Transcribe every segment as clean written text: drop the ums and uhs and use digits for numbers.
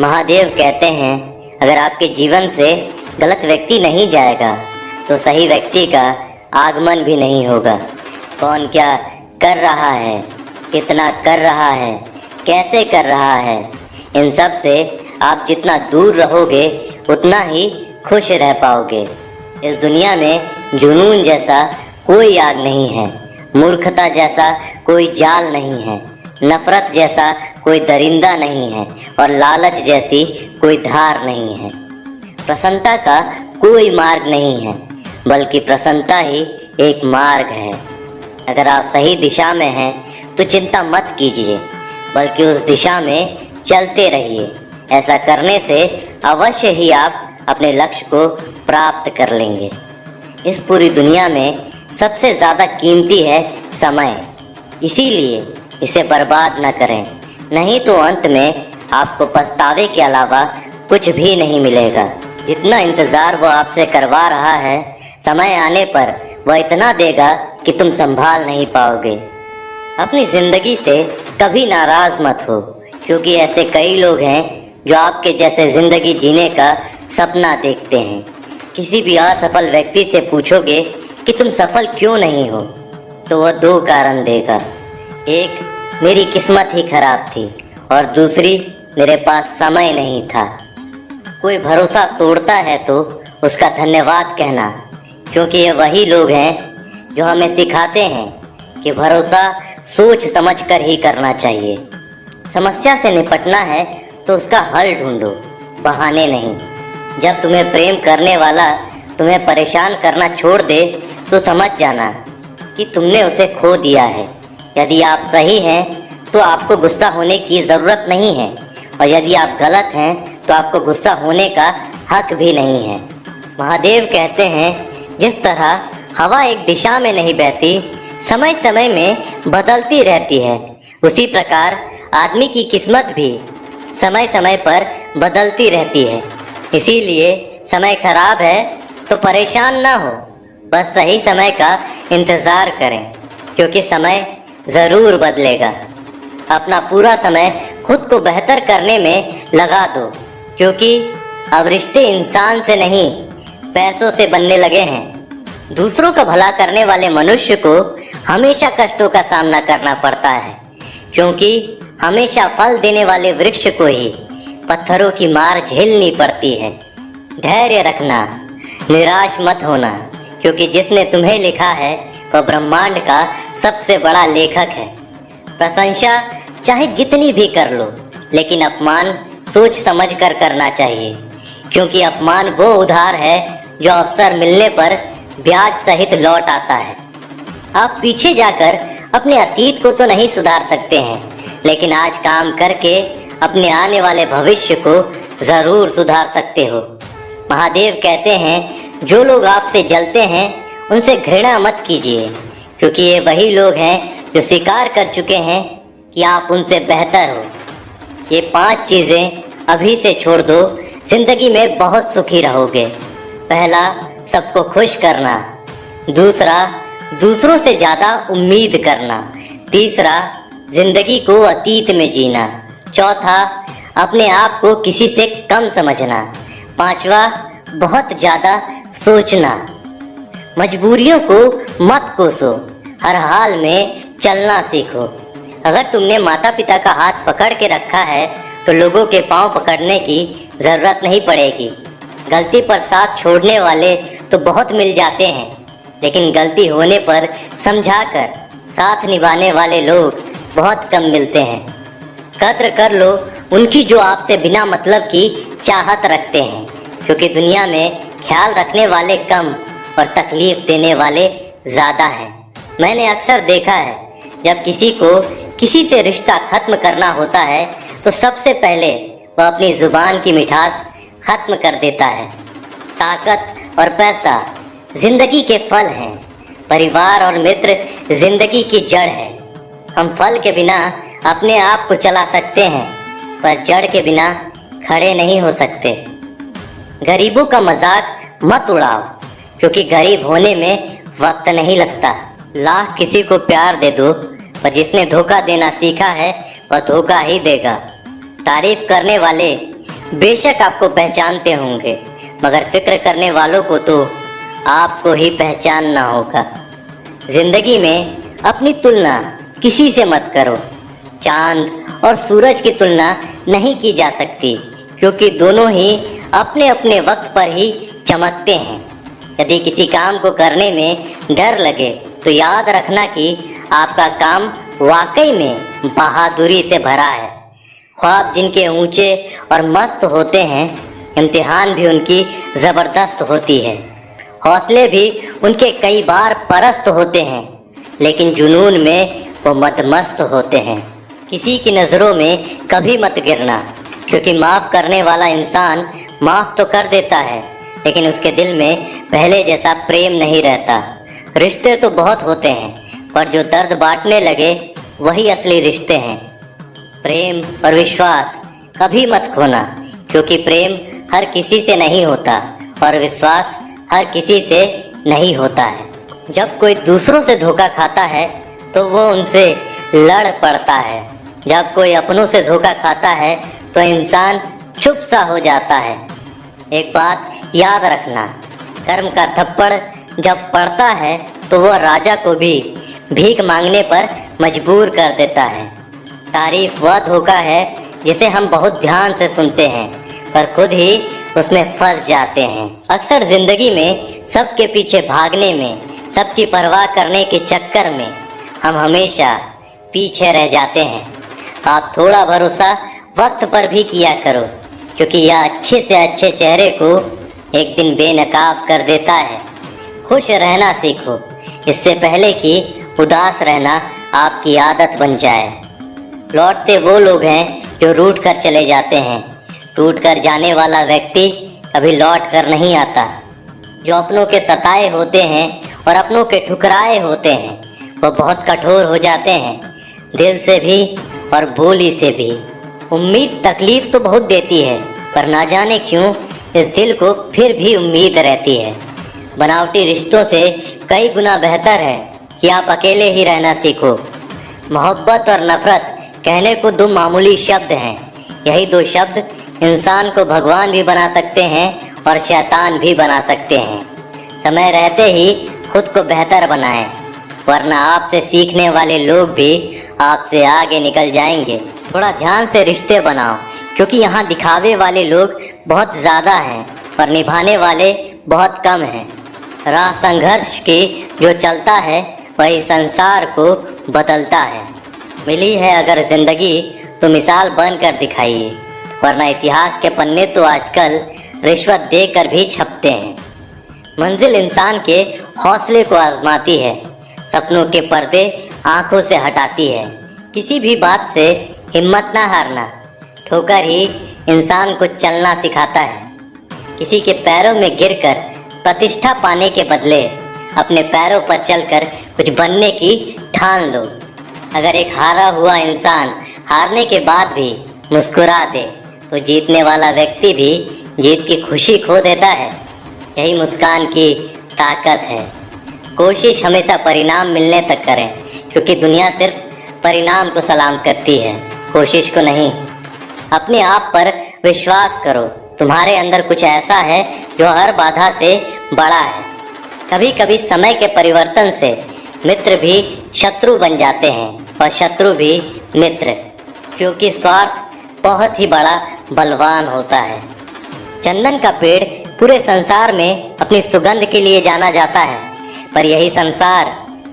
महादेव कहते हैं, अगर आपके जीवन से गलत व्यक्ति नहीं जाएगा तो सही व्यक्ति का आगमन भी नहीं होगा। कौन क्या कर रहा है, कितना कर रहा है, कैसे कर रहा है, इन सब से आप जितना दूर रहोगे उतना ही खुश रह पाओगे। इस दुनिया में जुनून जैसा कोई आग नहीं है, मूर्खता जैसा कोई जाल नहीं है, नफरत जैसा कोई दरिंदा नहीं है और लालच जैसी कोई धार नहीं है। प्रसन्नता का कोई मार्ग नहीं है, बल्कि प्रसन्नता ही एक मार्ग है। अगर आप सही दिशा में हैं तो चिंता मत कीजिए, बल्कि उस दिशा में चलते रहिए। ऐसा करने से अवश्य ही आप अपने लक्ष्य को प्राप्त कर लेंगे। इस पूरी दुनिया में सबसे ज़्यादा कीमती है समय, इसीलिए इसे बर्बाद न करें, नहीं तो अंत में आपको पछतावे के अलावा कुछ भी नहीं मिलेगा। जितना इंतज़ार वो आपसे करवा रहा है, समय आने पर वह इतना देगा कि तुम संभाल नहीं पाओगे। अपनी ज़िंदगी से कभी नाराज़ मत हो, क्योंकि ऐसे कई लोग हैं जो आपके जैसे ज़िंदगी जीने का सपना देखते हैं। किसी भी असफल व्यक्ति से पूछोगे कि तुम सफल क्यों नहीं हो, तो वह दो कारण देगा। एक, मेरी किस्मत ही खराब थी, और दूसरी, मेरे पास समय नहीं था। कोई भरोसा तोड़ता है तो उसका धन्यवाद कहना, क्योंकि ये वही लोग हैं जो हमें सिखाते हैं कि भरोसा सोच समझ कर ही करना चाहिए। समस्या से निपटना है तो उसका हल ढूंढो, बहाने नहीं। जब तुम्हें प्रेम करने वाला तुम्हें परेशान करना छोड़ दे तो समझ जाना कि तुमने उसे खो दिया है। यदि आप सही हैं तो आपको गुस्सा होने की ज़रूरत नहीं है, और यदि आप गलत हैं तो आपको गुस्सा होने का हक भी नहीं है। महादेव कहते हैं, जिस तरह हवा एक दिशा में नहीं बहती, समय समय में बदलती रहती है, उसी प्रकार आदमी की किस्मत भी समय समय पर बदलती रहती है। इसीलिए समय खराब है तो परेशान ना हो, बस सही समय का इंतज़ार करें, क्योंकि समय ज़रूर बदलेगा। अपना पूरा समय खुद को बेहतर करने में लगा दो, क्योंकि अब रिश्ते इंसान से नहीं पैसों से बनने लगे हैं। दूसरों का भला करने वाले मनुष्य को हमेशा कष्टों का सामना करना पड़ता है, क्योंकि हमेशा फल देने वाले वृक्ष को ही पत्थरों की मार झेलनी पड़ती है। धैर्य रखना, निराश मत होना, क्योंकि जिसने तुम्हें लिखा है वह ब्रह्मांड का सबसे बड़ा लेखक है। प्रशंसा चाहे जितनी भी कर लो, लेकिन अपमान सोच समझ कर करना चाहिए, क्योंकि अपमान वो उधार है जो अवसर मिलने पर ब्याज सहित लौट आता है। आप पीछे जाकर अपने अतीत को तो नहीं सुधार सकते हैं, लेकिन आज काम करके अपने आने वाले भविष्य को ज़रूर सुधार सकते हो। महादेव कहते हैं, जो लोग आपसे जलते हैं उनसे घृणा मत कीजिए, क्योंकि ये वही लोग हैं जो स्वीकार कर चुके हैं कि आप उनसे बेहतर हो। ये 5 चीज़ें अभी से छोड़ दो, जिंदगी में बहुत सुखी रहोगे। पहला, सबको खुश करना। दूसरा, दूसरों से ज़्यादा उम्मीद करना। तीसरा, जिंदगी को अतीत में जीना। चौथा, अपने आप को किसी से कम समझना। पांचवा, बहुत ज़्यादा सोचना। मजबूरियों को मत कोसो, हर हाल में चलना सीखो। अगर तुमने माता पिता का हाथ पकड़ के रखा है तो लोगों के पांव पकड़ने की ज़रूरत नहीं पड़ेगी। गलती पर साथ छोड़ने वाले तो बहुत मिल जाते हैं, लेकिन गलती होने पर समझाकर साथ निभाने वाले लोग बहुत कम मिलते हैं। कद्र कर लो उनकी जो आपसे बिना मतलब की चाहत रखते हैं, क्योंकि दुनिया में ख्याल रखने वाले कम और तकलीफ देने वाले ज़्यादा हैं। मैंने अक्सर देखा है, जब किसी को किसी से रिश्ता खत्म करना होता है तो सबसे पहले वह अपनी ज़ुबान की मिठास खत्म कर देता है। ताकत और पैसा जिंदगी के फल हैं, परिवार और मित्र जिंदगी की जड़ है। हम फल के बिना अपने आप को चला सकते हैं, पर जड़ के बिना खड़े नहीं हो सकते। गरीबों का मजाक मत उड़ाओ, क्योंकि गरीब होने में वक्त नहीं लगता। लाख किसी को प्यार दे दो, पर जिसने धोखा देना सीखा है वह धोखा ही देगा। तारीफ करने वाले बेशक आपको पहचानते होंगे, मगर फिक्र करने वालों को तो आपको ही पहचानना होगा। जिंदगी में अपनी तुलना किसी से मत करो। चांद और सूरज की तुलना नहीं की जा सकती, क्योंकि दोनों ही अपने अपने वक्त पर ही चमकते हैं। यदि किसी काम को करने में डर लगे तो याद रखना कि आपका काम वाकई में बहादुरी से भरा है। ख्वाब जिनके ऊंचे और मस्त होते हैं, इम्तिहान भी उनकी ज़बरदस्त होती है। हौसले भी उनके कई बार परस्त होते हैं, लेकिन जुनून में वो मदमस्त होते हैं। किसी की नज़रों में कभी मत गिरना, क्योंकि माफ़ करने वाला इंसान माफ़ तो कर देता है, लेकिन उसके दिल में पहले जैसा प्रेम नहीं रहता। रिश्ते तो बहुत होते हैं, पर जो दर्द बांटने लगे वही असली रिश्ते हैं। प्रेम और विश्वास कभी मत खोना, क्योंकि प्रेम हर किसी से नहीं होता और विश्वास हर किसी से नहीं होता है। जब कोई दूसरों से धोखा खाता है तो वो उनसे लड़ पड़ता है। जब कोई अपनों से धोखा खाता है तो इंसान चुप सा हो जाता है। एक बात याद रखना, कर्म का थप्पड़ जब पड़ता है तो वह राजा को भी भीख मांगने पर मजबूर कर देता है। तारीफ वह धोखा है जिसे हम बहुत ध्यान से सुनते हैं, पर खुद ही उसमें फंस जाते हैं। अक्सर जिंदगी में सबके पीछे भागने में, सबकी परवाह करने के चक्कर में हम हमेशा पीछे रह जाते हैं। आप थोड़ा भरोसा वक्त पर भी किया करो, क्योंकि यह अच्छे से अच्छे चेहरे को एक दिन बेनकाब कर देता है। खुश रहना सीखो, इससे पहले कि उदास रहना आपकी आदत बन जाए। लौटते वो लोग हैं जो रूठ कर चले जाते हैं। टूट कर जाने वाला व्यक्ति कभी लौट कर नहीं आता। जो अपनों के सताए होते हैं और अपनों के ठुकराए होते हैं, वो बहुत कठोर हो जाते हैं, दिल से भी और बोली से भी। उम्मीद तकलीफ तो बहुत देती है, पर ना जाने क्यों इस दिल को फिर भी उम्मीद रहती है। बनावटी रिश्तों से कई गुना बेहतर है कि आप अकेले ही रहना सीखो। मोहब्बत और नफरत कहने को दो मामूली शब्द हैं। यही दो शब्द इंसान को भगवान भी बना सकते हैं और शैतान भी बना सकते हैं। समय रहते ही खुद को बेहतर बनाएं, वरना आपसे सीखने वाले लोग भी आपसे आगे निकल जाएंगे। थोड़ा ध्यान से रिश्ते बनाओ, क्योंकि यहाँ दिखावे वाले लोग बहुत ज़्यादा हैं और निभाने वाले बहुत कम हैं। राह संघर्ष की जो चलता है वही संसार को बदलता है। मिली है अगर ज़िंदगी तो मिसाल बनकर दिखाइए, वरना इतिहास के पन्ने तो आजकल रिश्वत देकर भी छपते हैं। मंजिल इंसान के हौसले को आजमाती है, सपनों के पर्दे आंखों से हटाती है। किसी भी बात से हिम्मत ना हारना, ठोकर ही इंसान को चलना सिखाता है। किसी के पैरों में गिरकर प्रतिष्ठा पाने के बदले अपने पैरों पर चलकर कुछ बनने की ठान लो। अगर एक हारा हुआ इंसान हारने के बाद भी मुस्कुरा दे तो जीतने वाला व्यक्ति भी जीत की खुशी खो देता है। यही मुस्कान की ताकत है। कोशिश हमेशा परिणाम मिलने तक करें, क्योंकि दुनिया सिर्फ परिणाम को सलाम करती है, कोशिश को नहीं। अपने आप पर विश्वास करो, तुम्हारे अंदर कुछ ऐसा है जो हर बाधा से बड़ा है। कभी कभी समय के परिवर्तन से मित्र भी शत्रु बन जाते हैं और शत्रु भी मित्र, क्योंकि स्वार्थ बहुत ही बड़ा बलवान होता है। चंदन का पेड़ पूरे संसार में अपनी सुगंध के लिए जाना जाता है, पर यही संसार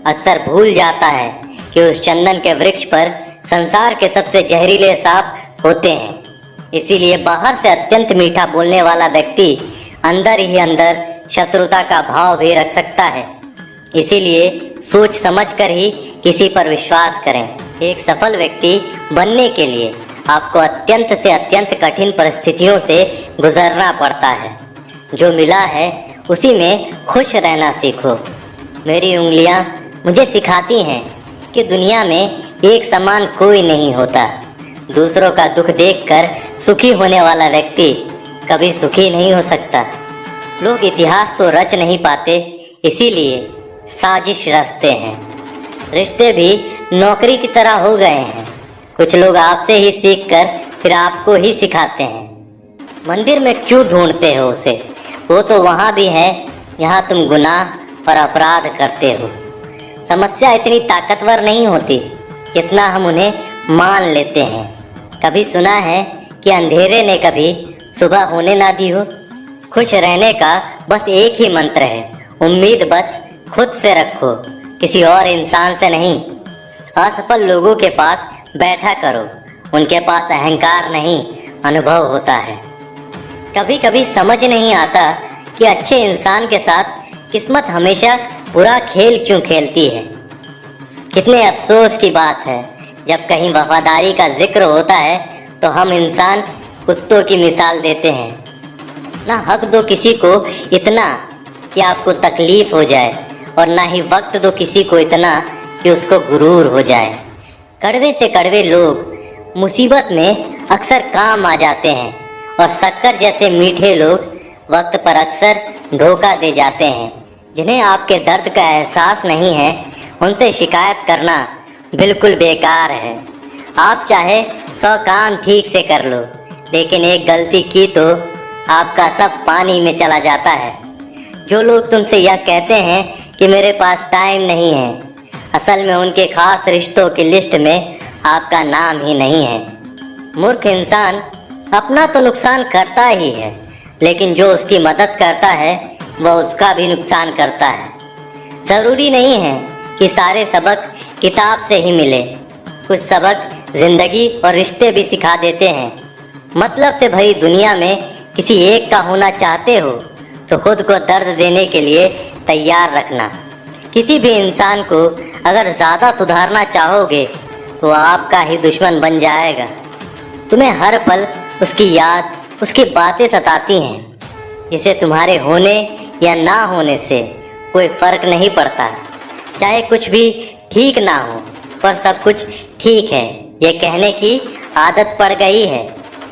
अक्सर भूल जाता है कि उस चंदन के वृक्ष पर संसार के सबसे जहरीले सांप होते हैं। इसीलिए बाहर से अत्यंत मीठा बोलने वाला व्यक्ति अंदर ही अंदर शत्रुता का भाव भी रख सकता है। इसीलिए सोच समझकर ही किसी पर विश्वास करें। एक सफल व्यक्ति बनने के लिए आपको अत्यंत से अत्यंत कठिन परिस्थितियों से गुजरना पड़ता है। जो मिला है उसी में खुश रहना सीखो। मेरी उंगलियां मुझे सिखाती हैं कि दुनिया में एक समान कोई नहीं होता। दूसरों का दुख देखकर सुखी होने वाला व्यक्ति कभी सुखी नहीं हो सकता। लोग इतिहास तो रच नहीं पाते, इसीलिए साजिश रचते हैं। रिश्ते भी नौकरी की तरह हो गए हैं। कुछ लोग आपसे ही सीखकर फिर आपको ही सिखाते हैं। मंदिर में क्यों ढूंढते हो उसे? वो तो वहाँ भी है यहाँ तुम गुनाह और अपराध करते हो। समस्या इतनी ताकतवर नहीं होती जितना हम उन्हें मान लेते हैं। कभी सुना है कि अंधेरे ने कभी सुबह होने ना दी हो? खुश रहने का बस एक ही मंत्र है, उम्मीद बस खुद से रखो, किसी और इंसान से नहीं। असफल लोगों के पास बैठा करो, उनके पास अहंकार नहीं अनुभव होता है। कभी कभी समझ नहीं आता कि अच्छे इंसान के साथ किस्मत हमेशा बुरा खेल क्यों खेलती है। कितने अफसोस की बात है, जब कहीं वफादारी का जिक्र होता है तो हम इंसान कुत्तों की मिसाल देते हैं। ना हक दो किसी को इतना कि आपको तकलीफ हो जाए, और ना ही वक्त दो किसी को इतना कि उसको गुरूर हो जाए। कड़वे से कड़वे लोग मुसीबत में अक्सर काम आ जाते हैं, और शक्कर जैसे मीठे लोग वक्त पर अक्सर धोखा दे जाते हैं। जिन्हें आपके दर्द का एहसास नहीं है, उनसे शिकायत करना बिल्कुल बेकार है। आप चाहे 100 काम ठीक से कर लो, लेकिन एक गलती की तो आपका सब पानी में चला जाता है। जो लोग तुमसे यह कहते हैं कि मेरे पास टाइम नहीं है, असल में उनके खास रिश्तों की लिस्ट में आपका नाम ही नहीं है। मूर्ख इंसान अपना तो नुकसान करता ही है, लेकिन जो उसकी मदद करता है वह उसका भी नुकसान करता है। ज़रूरी नहीं है कि सारे सबक किताब से ही मिले, कुछ सबक जिंदगी और रिश्ते भी सिखा देते हैं। मतलब से भरी दुनिया में किसी एक का होना चाहते हो तो खुद को दर्द देने के लिए तैयार रखना। किसी भी इंसान को अगर ज़्यादा सुधारना चाहोगे तो आपका ही दुश्मन बन जाएगा। तुम्हें हर पल उसकी याद, उसकी बातें सताती हैं, जिसे तुम्हारे होने या ना होने से कोई फर्क नहीं पड़ता। चाहे कुछ भी ठीक ना हो, पर सब कुछ ठीक है ये कहने की आदत पड़ गई है।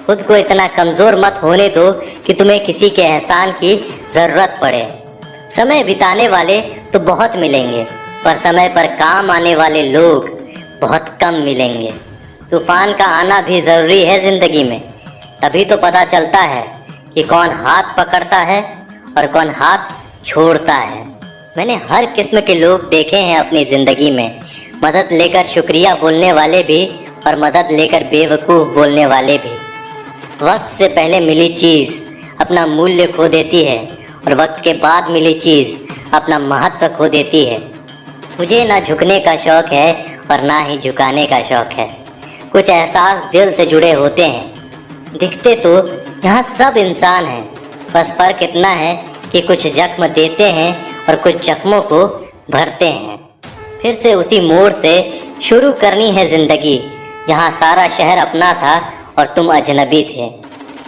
खुद को इतना कमज़ोर मत होने दो कि तुम्हें किसी के एहसान की ज़रूरत पड़े। समय बिताने वाले तो बहुत मिलेंगे, पर समय पर काम आने वाले लोग बहुत कम मिलेंगे। तूफान का आना भी ज़रूरी है ज़िंदगी में, तभी तो पता चलता है कि कौन हाथ पकड़ता है और कौन हाथ छोड़ता है। मैंने हर किस्म के लोग देखे हैं अपनी ज़िंदगी में, मदद लेकर शुक्रिया बोलने वाले भी और मदद लेकर बेवकूफ़ बोलने वाले भी। वक्त से पहले मिली चीज़ अपना मूल्य खो देती है, और वक्त के बाद मिली चीज़ अपना महत्व खो देती है। मुझे ना झुकने का शौक़ है और ना ही झुकाने का शौक़ है। कुछ एहसास दिल से जुड़े होते हैं। दिखते तो यहाँ सब इंसान हैं, बस फ़र्क इतना है कि कुछ जख्म देते हैं और कुछ जख्मों को भरते हैं। फिर से उसी मोड़ से शुरू करनी है ज़िंदगी, जहाँ सारा शहर अपना था और तुम अजनबी थे।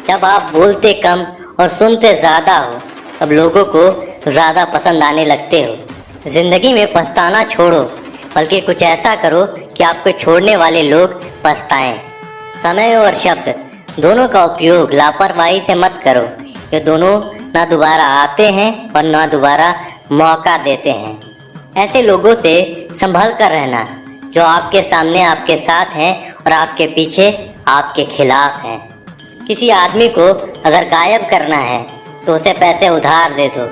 जब आप बोलते कम और सुनते ज़्यादा हो, तब लोगों को ज़्यादा पसंद आने लगते हो। ज़िंदगी में पछताना छोड़ो, बल्कि कुछ ऐसा करो कि आपको छोड़ने वाले लोग पछताएं। समय और शब्द दोनों का उपयोग लापरवाही से मत करो। ये दोनों ना दोबारा आते हैं और ना दोबारा मौका देते हैं। ऐसे लोगों से संभल कर रहना जो आपके सामने आपके साथ हैं और आपके पीछे आपके खिलाफ हैं। किसी आदमी को अगर गायब करना है तो उसे पैसे उधार दे दो।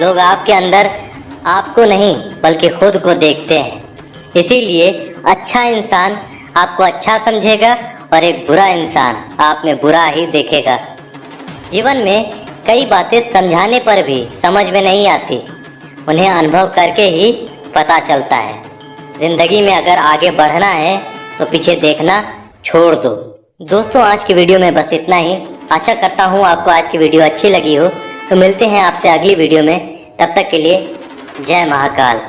लोग आपके अंदर आपको नहीं बल्कि खुद को देखते हैं, इसीलिए अच्छा इंसान आपको अच्छा समझेगा और एक बुरा इंसान आप में बुरा ही देखेगा। जीवन में कई बातें समझाने पर भी समझ में नहीं आती, उन्हें अनुभव करके ही पता चलता है। ज़िंदगी में अगर आगे बढ़ना है तो पीछे देखना छोड़ दो। दोस्तों, आज की वीडियो में बस इतना ही। आशा करता हूँ आपको आज की वीडियो अच्छी लगी हो। तो मिलते हैं आपसे अगली वीडियो में, तब तक के लिए जय महाकाल।